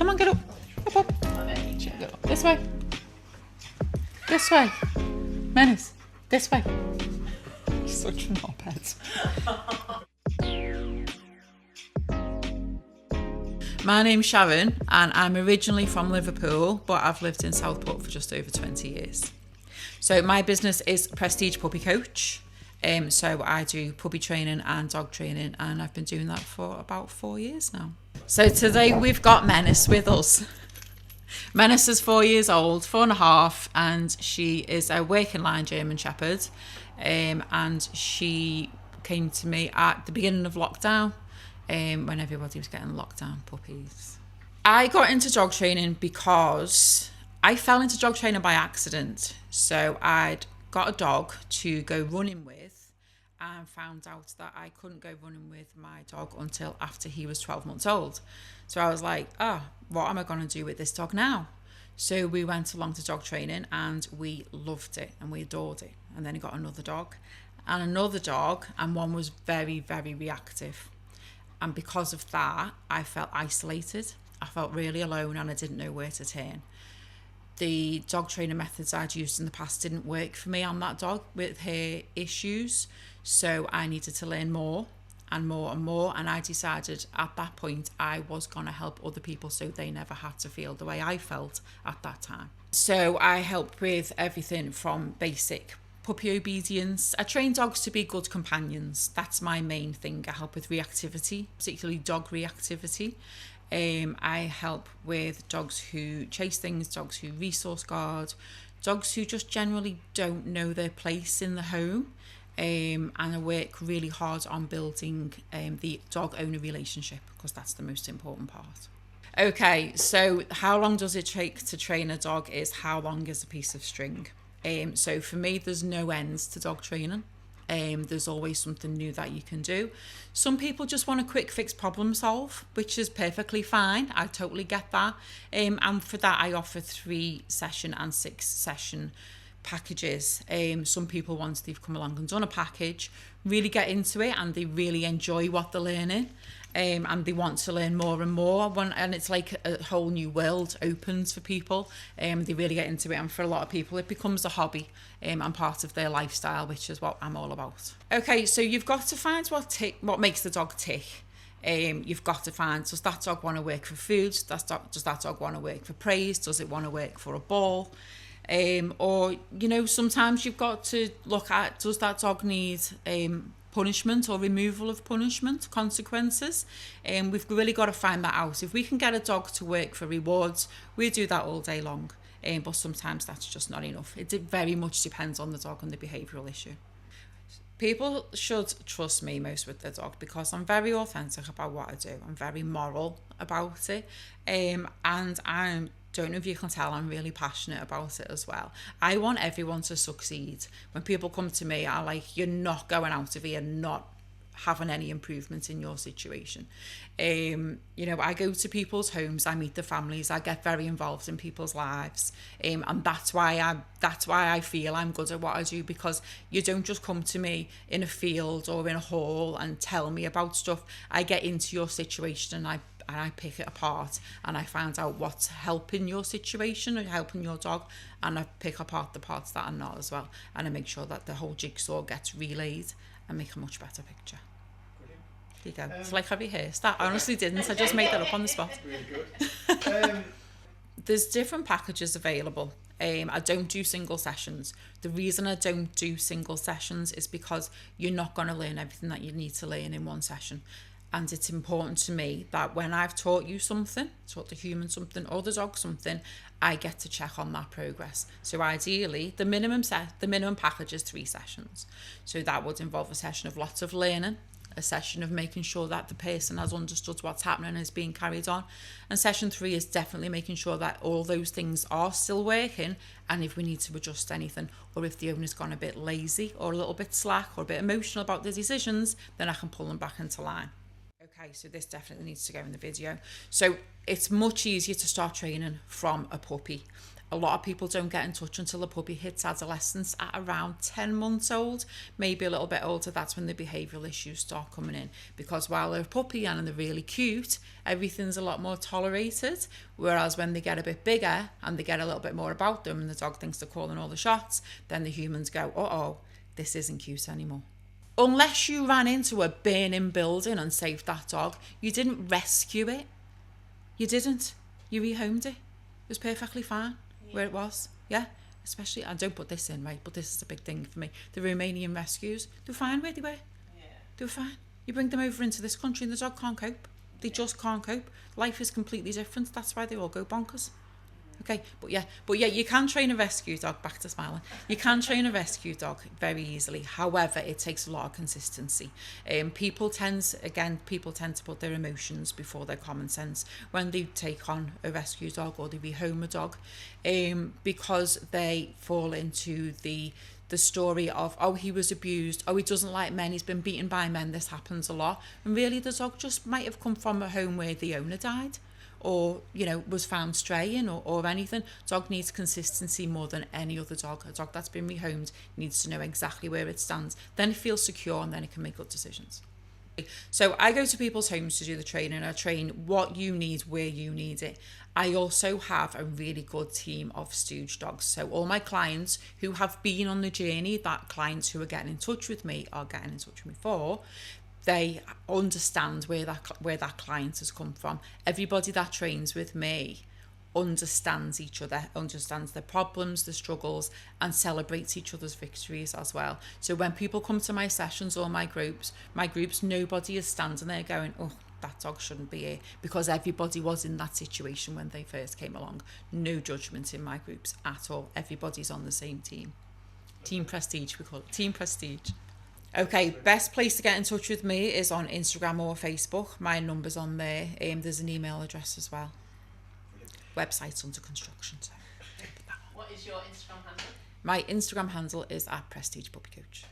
Come on, get up. Up. Go. This way. This way. Menace. This way. Such an op-ed. My name's Sharon and I'm originally from Liverpool, but I've lived in Southport for just over 20 years. So my business is Prestige Puppy Coach. So I do puppy training and dog training, and I've been doing that for about 4 years now. So today we've got Menace with us. Menace is 4 years old, 4.5, and she is a working line German Shepherd. And she came to me at the beginning of lockdown, when everybody was getting lockdown puppies. I got into dog training because I fell into dog training by accident. So I'd got a dog to go running with and found out that I couldn't go running with my dog until after he was 12 months old. So I was like, what am I going to do with this dog now? So we went along to dog training and we loved it and we adored it. And then he got another dog, and one was very, very reactive. And because of that, I felt isolated. I felt really alone and I didn't know where to turn. The dog training methods I'd used in the past didn't work for me on that dog with her issues. So I needed to learn more and more and more. And I decided at that point I was going to help other people so they never had to feel the way I felt at that time. So I help with everything from basic puppy obedience. I train dogs to be good companions. That's my main thing. I help with reactivity, particularly dog reactivity. I help with dogs who chase things, dogs who resource guard, dogs who just generally don't know their place in the home. And I work really hard on building the dog owner relationship, because that's the most important part. Okay, so how long does it take to train a dog is how long is a piece of string. So for me, there's no ends to dog training. There's always something new that you can do. Some people just want a quick fix problem solve, which is perfectly fine. I totally get that. And for that, I offer 3 session and 6 session packages. Some people, once they've come along and done a package, really get into it and they really enjoy what they're learning. And they want to learn more and more, and it's like a whole new world opens for people. They really get into it, and for a lot of people it becomes a hobby and part of their lifestyle, which is what I'm all about. Okay, so you've got to find what makes the dog tick. You've got to find, does that dog want to work for food? Does that dog want to work for praise? Does it want to work for a ball? Or, sometimes you've got to look at, does that dog need punishment or removal of punishment, consequences? We've really got to find that out. If we can get a dog to work for rewards, we do that all day long. But sometimes that's just not enough. It very much depends on the dog and the behavioural issue. People should trust me most with their dog because I'm very authentic about what I do. I'm very moral about it. And I don't know if you can tell, I'm really passionate about it as well. I want everyone to succeed. When people come to me, I'm like, you're not going out of here not having any improvement in your situation. I go to people's homes, I meet the families, I get very involved in people's lives, and that's why I feel I'm good at what I do, because you don't just come to me in a field or in a hall and tell me about stuff. I get into your situation and I pick it apart and I find out what's helping your situation or helping your dog, and I pick apart the parts that are not as well, and I make sure that the whole jigsaw gets relayed and make a much better picture. There you go. It's like I rehearsed that. I honestly didn't. I just made that up on the spot. Really good. There's different packages available. I don't do single sessions. The reason I don't do single sessions is because you're not going to learn everything that you need to learn in one session. And it's important to me that when I've taught you something, taught the human something or the dog something, I get to check on that progress. So ideally, the minimum package is 3 sessions. So that would involve a session of lots of learning, a session of making sure that the person has understood what's happening and is being carried on. And session 3 is definitely making sure that all those things are still working, and if we need to adjust anything, or if the owner's gone a bit lazy or a little bit slack or a bit emotional about the decisions, then I can pull them back into line. Okay, so this definitely needs to go in the video. So it's much easier to start training from a puppy. A lot of people don't get in touch until a puppy hits adolescence at around 10 months old, maybe a little bit older. That's when the behavioural issues start coming in, because while they're a puppy and they're really cute, everything's a lot more tolerated, whereas when they get a bit bigger and they get a little bit more about them and the dog thinks they're calling all the shots, then the humans go, uh-oh, this isn't cute anymore. Unless you ran into a burning building and saved that dog, you didn't rescue it. You didn't. You rehomed it. It was perfectly fine where it was. Yeah. Especially, I don't put this in, right, but this is a big thing for me. The Romanian rescues, they were fine where they were. Yeah. They were fine. You bring them over into this country and the dog can't cope. They just can't cope. Life is completely different. That's why they all go bonkers. Okay, but yeah, you can train a rescue dog, back to smiling. You can train a rescue dog very easily. However, it takes a lot of consistency. People tend to put their emotions before their common sense when they take on a rescue dog or they rehome a dog, because they fall into the story of, oh, he was abused, oh, he doesn't like men, he's been beaten by men, this happens a lot. And really the dog just might have come from a home where the owner died, or, you know, was found straying or anything. Dog needs consistency more than any other dog. A dog that's been rehomed needs to know exactly where it stands. Then it feels secure and then it can make good decisions. So I go to people's homes to do the training. I train what you need, where you need it. I also have a really good team of stooge dogs. So all my clients who have been on the journey, that clients who are getting in touch with me are getting in touch with me for, they understand where that client has come from. Everybody that trains with me understands each other, understands their problems, the struggles, and celebrates each other's victories as well. So when people come to my sessions or my groups, nobody is standing there going, oh, that dog shouldn't be here, because everybody was in that situation when they first came along. No judgment in my groups at all. Everybody's on the same team. Team Prestige, we call it. Team Prestige. Okay, best place to get in touch with me is on Instagram or Facebook. My number's on there. There's an email address as well. Website's under construction. So What is your Instagram handle? my Instagram handle is @PrestigePuppyCoach.